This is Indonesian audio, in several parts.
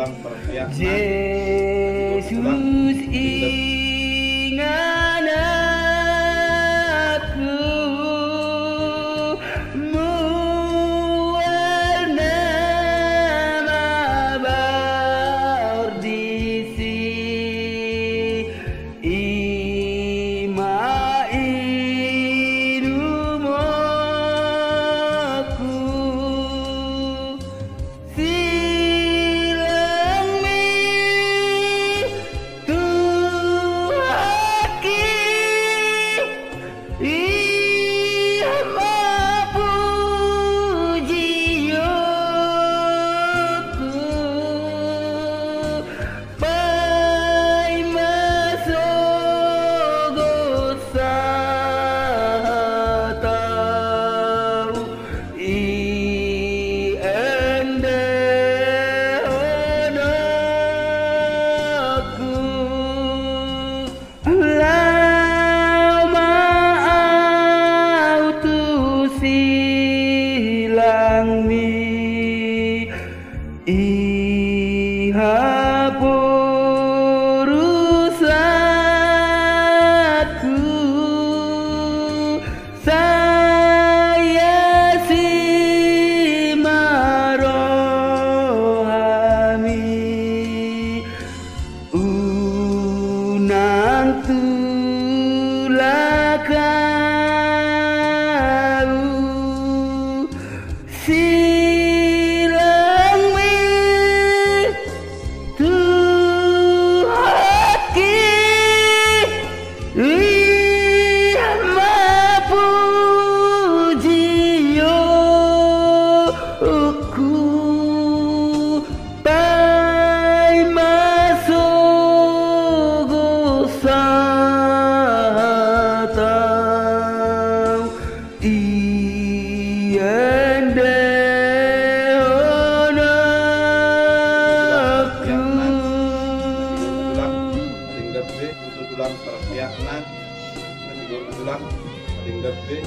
tulang perpiak Yesus ingat aku mewarna mabar disi ima idumaku silang mi iha perusaku saya si marohami unang tulakan silang mi tuhaki mapujiyo ku pai masuk satang iende tulang perpiak tulang meninggal be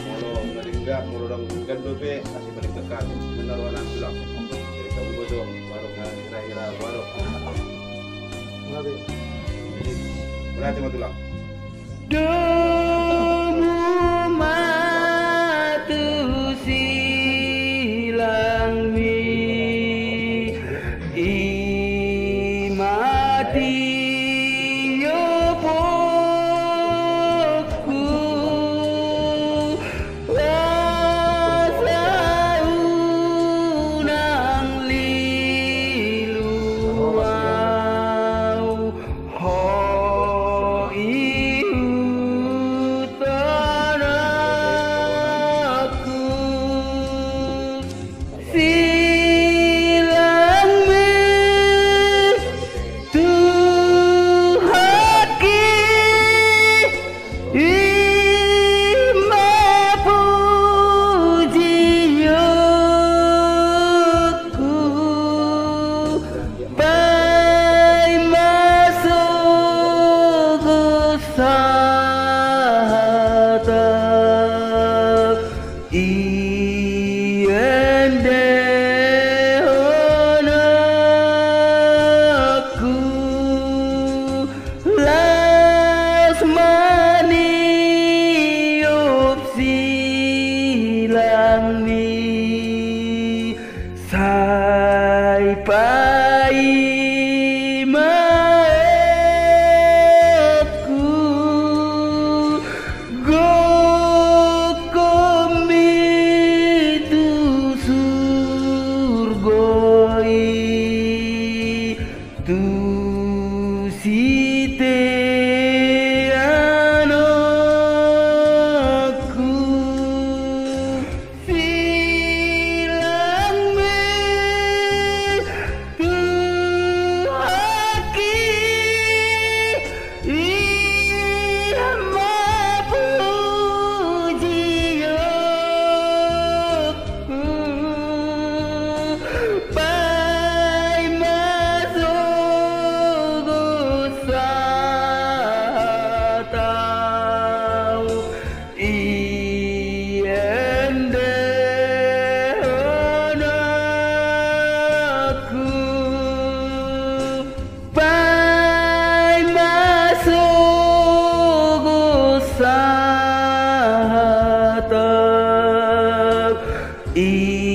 molo meninggal molo dong meninggal be masih paling dekat menaruhan tulang jadi kamu bodoh baru kira-kira baru jadi berarti mah tulang domu matu silang mi imati sai pai maku go komitu surgoi tu site anakku si i